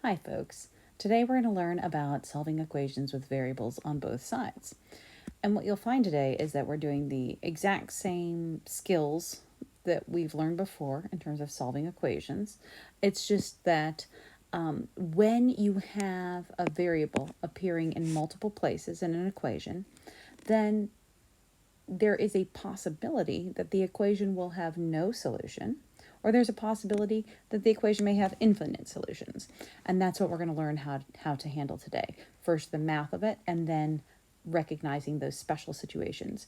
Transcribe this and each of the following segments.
Hi folks, today we're going to learn about solving equations with variables on both sides. And what you'll find today is that we're doing the exact same skills that we've learned before in terms of solving equations. It's just that when you have a variable appearing in multiple places in an equation, then there is a possibility that the equation will have no solution, or there's a possibility that the equation may have infinite solutions. And that's what we're going to learn how to handle today. First, the math of it, and then recognizing those special situations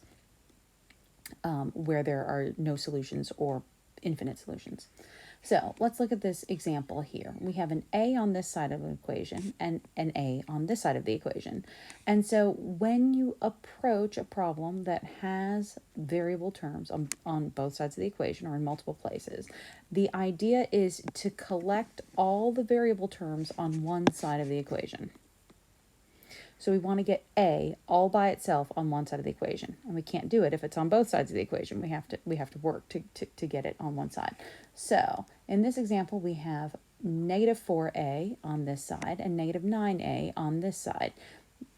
where there are no solutions or infinite solutions. So let's look at this example here. We have an a on this side of an equation and an a on this side of the equation. And so when you approach a problem that has variable terms on both sides of the equation or in multiple places, the idea is to collect all the variable terms on one side of the equation. So we want to get a all by itself on one side of the equation, and we can't do it if it's on both sides of the equation. We have to work to get it on one side. So in this example, we have negative 4a on this side and negative 9a on this side.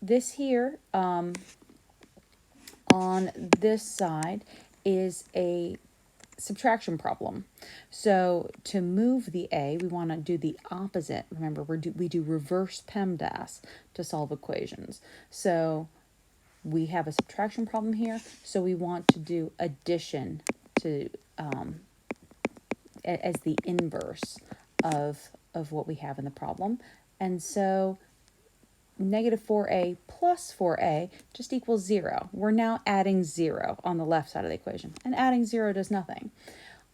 This here on this side is a subtraction problem. So to move the a, we want to do the opposite. Remember, we do reverse PEMDAS to solve equations. So we have a subtraction problem here, so we want to do addition to as the inverse of what we have in the problem. And so negative 4a plus 4a just equals 0. We're now adding 0 on the left side of the equation, and adding 0 does nothing.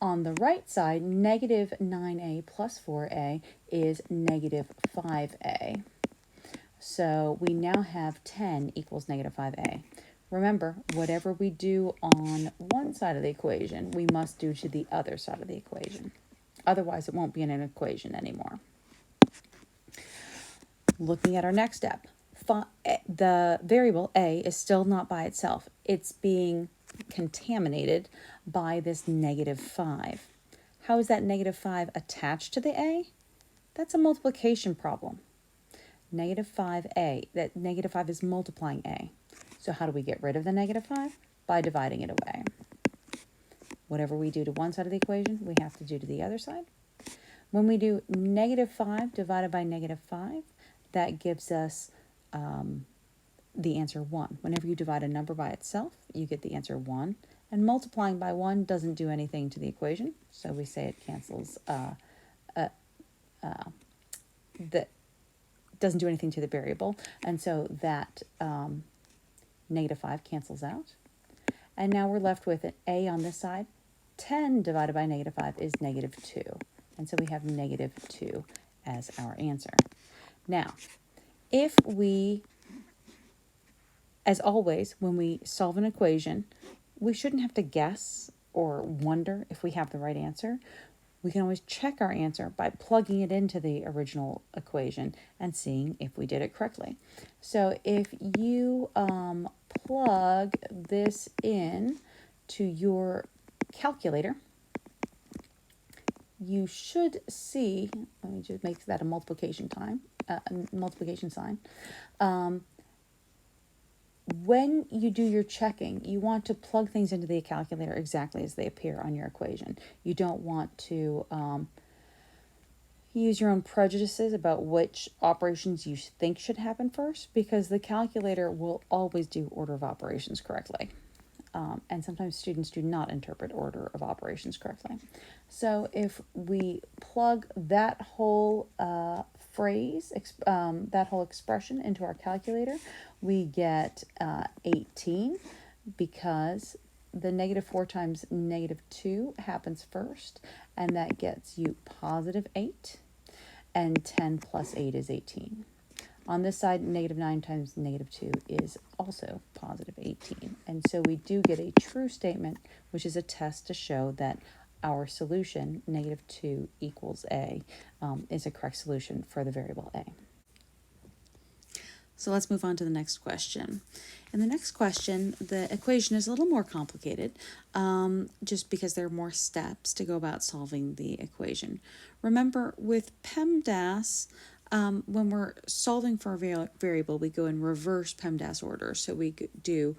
On the right side, negative 9a plus 4a is negative 5a. So we now have 10 equals negative 5a. Remember, whatever we do on one side of the equation, we must do to the other side of the equation. Otherwise, it won't be in an equation anymore. Looking at our next step, the variable a is still not by itself. It's being contaminated by this negative 5. How is that negative 5 attached to the a? That's a multiplication problem. Negative 5a, that negative 5 is multiplying a. So how do we get rid of the negative 5? By dividing it away. Whatever we do to one side of the equation, we have to do to the other side. When we do negative 5 divided by negative 5, that gives us the answer 1. Whenever you divide a number by itself, you get the answer 1. And multiplying by 1 doesn't do anything to the equation, so we say it cancels. That doesn't do anything to the variable, and so that negative 5 cancels out. And now we're left with an a on this side. 10 divided by negative 5 is negative 2. And so we have negative 2 as our answer. Now, if we, as always, when we solve an equation, we shouldn't have to guess or wonder if we have the right answer. We can always check our answer by plugging it into the original equation and seeing if we did it correctly. So if you plug this in to your calculator, you should see, let me just make that a multiplication sign. When you do your checking, you want to plug things into the calculator exactly as they appear on your equation. You don't want to use your own prejudices about which operations you think should happen first, because the calculator will always do order of operations correctly. And sometimes students do not interpret order of operations correctly. So if we plug that whole phrase, that whole expression into our calculator, we get 18, because the negative 4 times negative 2 happens first, and that gets you positive 8, and 10 plus 8 is 18. On this side, negative 9 times negative 2 is also positive 18. And so we do get a true statement, which is a test to show that our solution, negative 2 equals a, is a correct solution for the variable a. So let's move on to the next question. In the next question, the equation is a little more complicated, just because there are more steps to go about solving the equation. Remember, with PEMDAS, when we're solving for a variable, we go in reverse PEMDAS order. So we do,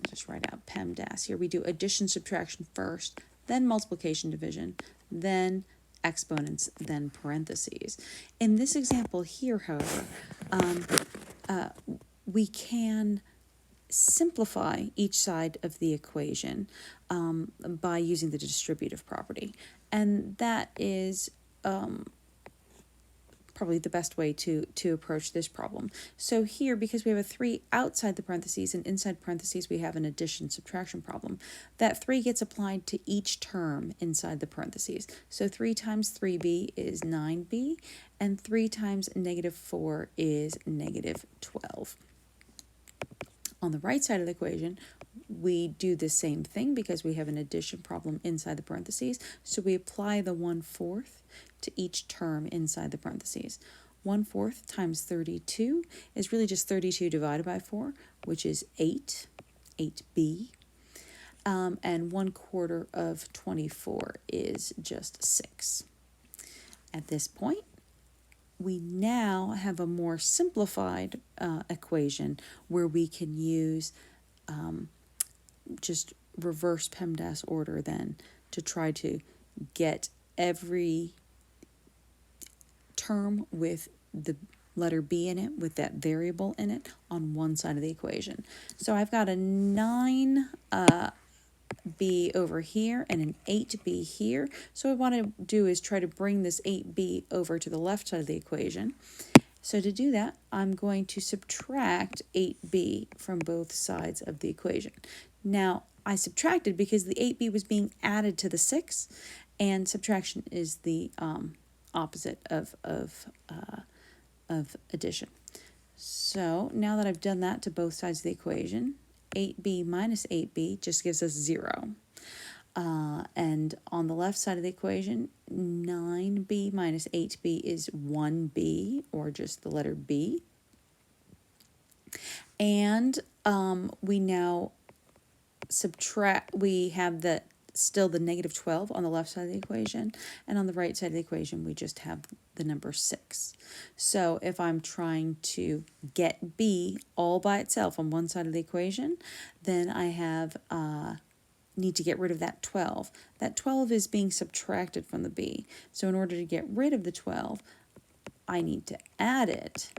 just write out PEMDAS here. We do addition, subtraction first, then multiplication, division, then exponents, then parentheses. In this example here, however, we can simplify each side of the equation by using the distributive property. And that is probably the best way to approach this problem. So here, because we have a 3 outside the parentheses and inside parentheses we have an addition subtraction problem, that 3 gets applied to each term inside the parentheses. So 3 times 3b is 9b, and 3 times negative 4 is negative 12. On the right side of the equation, we do the same thing because we have an addition problem inside the parentheses. So we apply the 1/4 to each term inside the parentheses. 1/4 times 32 is really just 32 divided by 4, which is 8b. And 1/4 of 24 is just 6. At this point, we now have a more simplified equation where we can use just reverse PEMDAS order then to try to get every term with the letter b in it, with that variable in it, on one side of the equation. So I've got a 9b over here and an 8b here. So what I want to do is try to bring this 8b over to the left side of the equation. So to do that, I'm going to subtract 8b from both sides of the equation. Now, I subtracted because the 8b was being added to the 6, and subtraction is the opposite of addition. So now that I've done that to both sides of the equation, 8b minus 8b just gives us 0. And on the left side of the equation, 9b minus 8b is 1b, or just the letter b. And we now subtract, we have still the negative 12 on the left side of the equation, and on the right side of the equation we just have the number 6. So if I'm trying to get b all by itself on one side of the equation, then I have need to get rid of that 12. That 12 is being subtracted from the b. So in order to get rid of the 12, I need to add it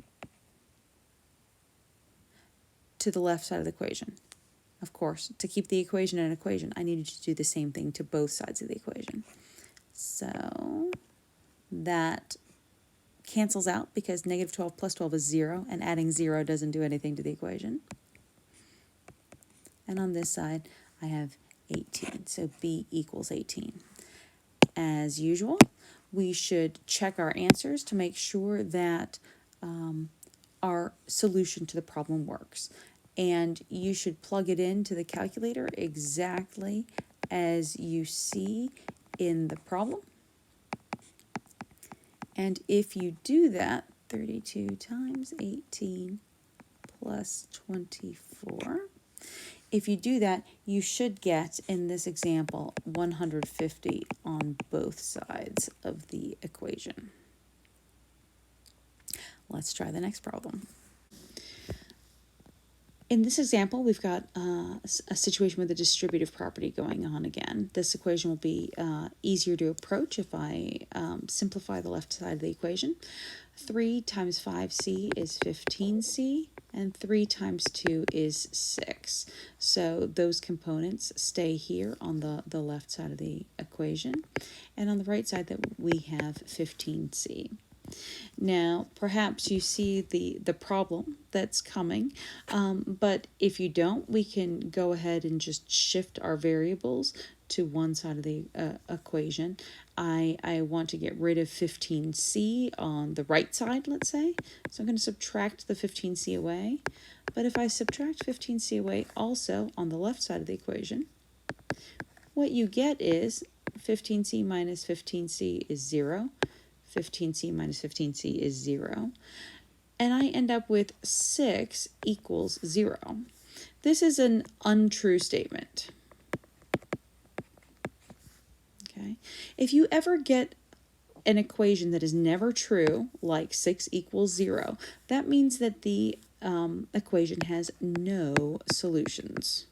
to the left side of the equation. Of course, to keep the equation an equation, I needed to do the same thing to both sides of the equation. So that cancels out because negative 12 plus 12 is 0, and adding 0 doesn't do anything to the equation. And on this side, I have 18, so b equals 18. As usual, we should check our answers to make sure that our solution to the problem works. And you should plug it into the calculator exactly as you see in the problem. And if you do that, 32 times 18 plus 24, if you do that, you should get, in this example, 150 on both sides of the equation. Let's try the next problem. In this example, we've got a situation with a distributive property going on again. This equation will be easier to approach if I simplify the left side of the equation. 3 times 5c is 15c, and 3 times 2 is 6. So those components stay here on the left side of the equation. And on the right side, that we have 15c. Now, perhaps you see the problem that's coming, but if you don't, we can go ahead and just shift our variables to one side of the equation. I want to get rid of 15c on the right side, let's say. So I'm going to subtract the 15c away. But if I subtract 15c away also on the left side of the equation, what you get is 15c minus 15c is 0. 15c minus 15c is 0. And I end up with 6 equals 0. This is an untrue statement. Okay. If you ever get an equation that is never true, like 6 equals 0, that means that the equation has no solutions.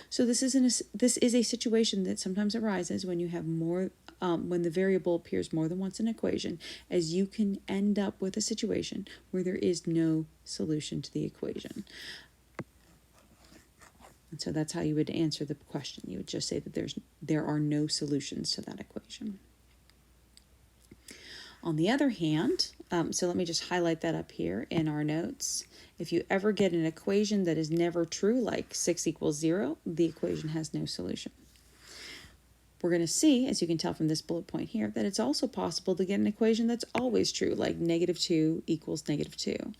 So this is a situation that sometimes arises when you have more, when the variable appears more than once in an equation, as you can end up with a situation where there is no solution to the equation. And so that's how you would answer the question. You would just say that there are no solutions to that equation. On the other hand, so let me just highlight that up here in our notes. If you ever get an equation that is never true, like 6 equals 0, the equation has no solution. We're going to see, as you can tell from this bullet point here, that it's also possible to get an equation that's always true, like -2 equals -2.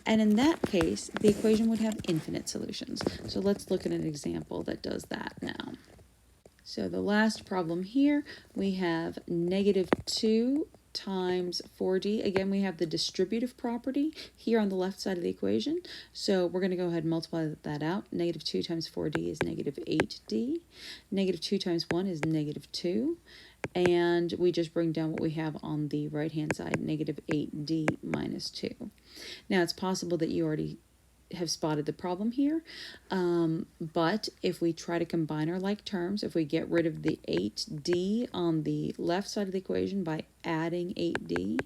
And in that case, the equation would have infinite solutions. So let's look at an example that does that now. So the last problem here, we have -2 times 4d. Again, we have the distributive property here on the left side of the equation. So we're going to go ahead and multiply that out. -2 times 4d is -8d. -2 times 1 is -2. And we just bring down what we have on the right-hand side, -8d minus 2. Now, it's possible that you already have spotted the problem here, but if we try to combine our like terms, if we get rid of the 8d on the left side of the equation by adding 8d,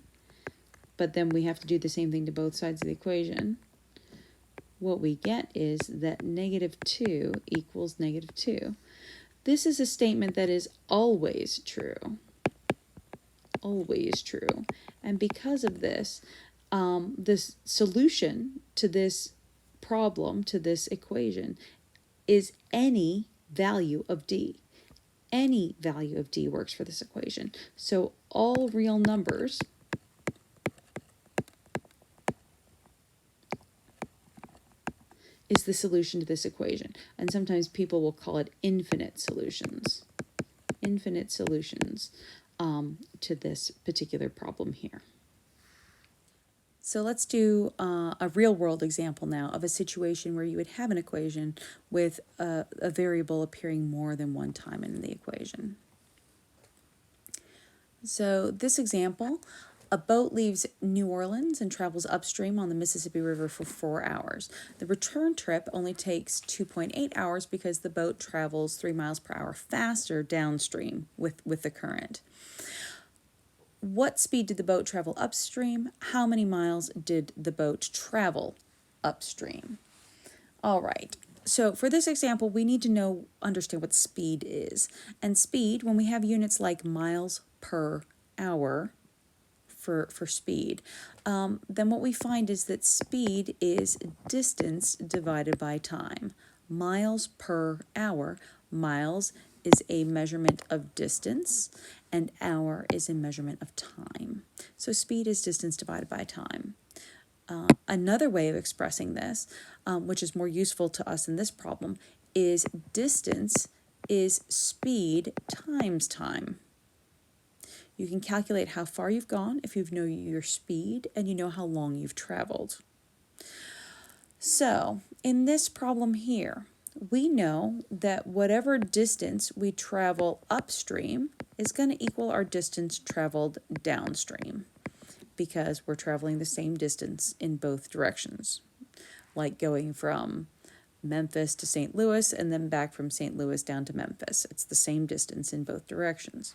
but then we have to do the same thing to both sides of the equation, what we get is that -2 equals -2. This is a statement that is always true. Always true. And because of this, the solution to this problem, to this equation, is any value of d. Any value of d works for this equation. So all real numbers is the solution to this equation. And sometimes people will call it infinite solutions. Infinite solutions to this particular problem here. So let's do a real-world example now of a situation where you would have an equation with a variable appearing more than one time in the equation. So this example, a boat leaves New Orleans and travels upstream on the Mississippi River for 4 hours. The return trip only takes 2.8 hours because the boat travels 3 miles per hour faster downstream with the current. What speed did the boat travel upstream? How many miles did the boat travel upstream? All right. So for this example, we need to understand what speed is. And speed, when we have units like miles per hour for speed, then what we find is that speed is distance divided by time. Miles per hour. Miles is a measurement of distance, and hour is a measurement of time. So speed is distance divided by time. Another way of expressing this, which is more useful to us in this problem, is distance is speed times time. You can calculate how far you've gone if you know your speed and you know how long you've traveled. So in this problem here, we know that whatever distance we travel upstream is going to equal our distance traveled downstream, because we're traveling the same distance in both directions, like going from Memphis to St. Louis and then back from St. Louis down to Memphis. It's the same distance in both directions.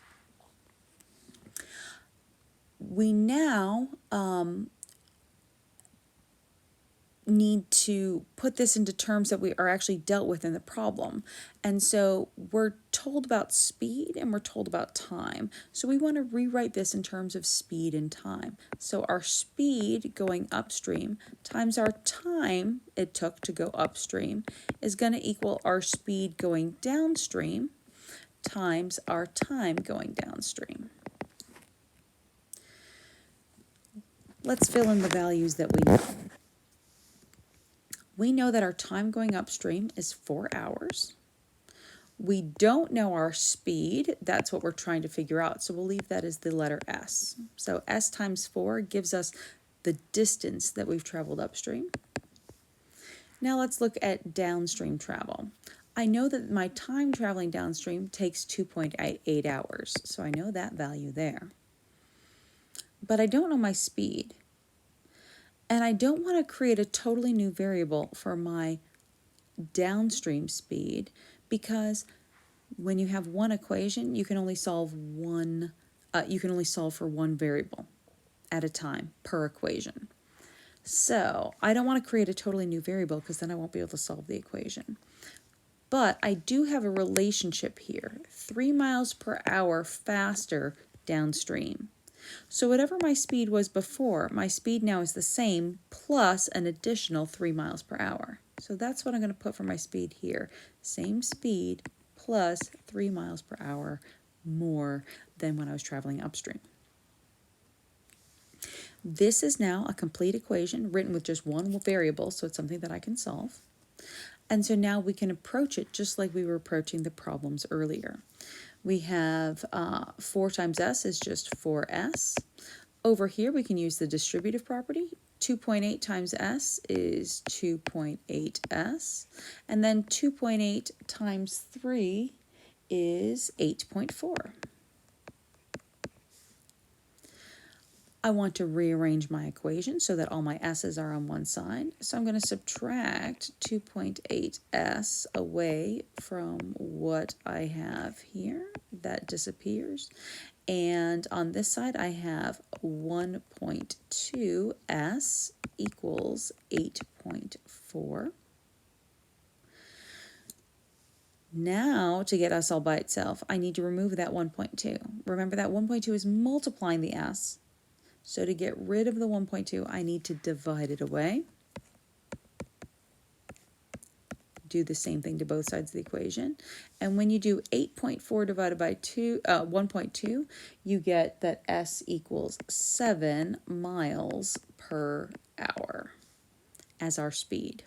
We now need to put this into terms that we are actually dealt with in the problem. And so we're told about speed and we're told about time. So we want to rewrite this in terms of speed and time. So our speed going upstream times our time it took to go upstream is going to equal our speed going downstream times our time going downstream. Let's fill in the values that we know. We know that our time going upstream is 4 hours. We don't know our speed. That's what we're trying to figure out. So we'll leave that as the letter S. So S times 4 gives us the distance that we've traveled upstream. Now let's look at downstream travel. I know that my time traveling downstream takes 2.8 hours, so I know that value there. But I don't know my speed. And I don't want to create a totally new variable for my downstream speed, because when you have one equation, you can only solve for one variable at a time per equation. So I don't want to create a totally new variable because then I won't be able to solve the equation. But I do have a relationship here, 3 miles per hour faster downstream. So whatever my speed was before, my speed now is the same plus an additional 3 miles per hour. So that's what I'm going to put for my speed here. Same speed plus 3 miles per hour more than when I was traveling upstream. This is now a complete equation written with just one variable, so it's something that I can solve. And so now we can approach it just like we were approaching the problems earlier. We have 4 times s is just 4s. Over here we can use the distributive property. 2.8 times s is 2.8s. And then 2.8 times 3 is 8.4. I want to rearrange my equation so that all my s's are on one side. So I'm going to subtract 2.8s away from what I have here. That disappears. And on this side, I have 1.2s equals 8.4. Now, to get s all by itself, I need to remove that 1.2. Remember that 1.2 is multiplying the s. So to get rid of the 1.2, I need to divide it away. Do the same thing to both sides of the equation. And when you do 8.4 divided by 1.2, you get that s equals 7 miles per hour as our speed.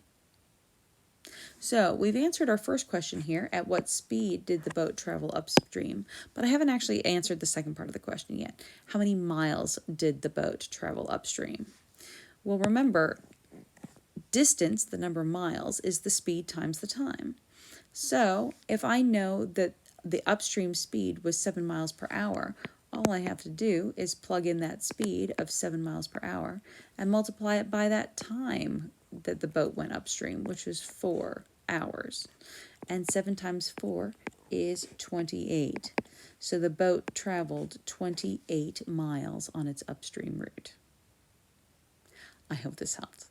So we've answered our first question here, at what speed did the boat travel upstream? But I haven't actually answered the second part of the question yet. How many miles did the boat travel upstream? Well, remember, distance, the number of miles, is the speed times the time. So if I know that the upstream speed was 7 miles per hour, all I have to do is plug in that speed of 7 miles per hour and multiply it by that time that the boat went upstream, which was 4 hours. And 7 times 4 is 28. So the boat traveled 28 miles on its upstream route. I hope this helped.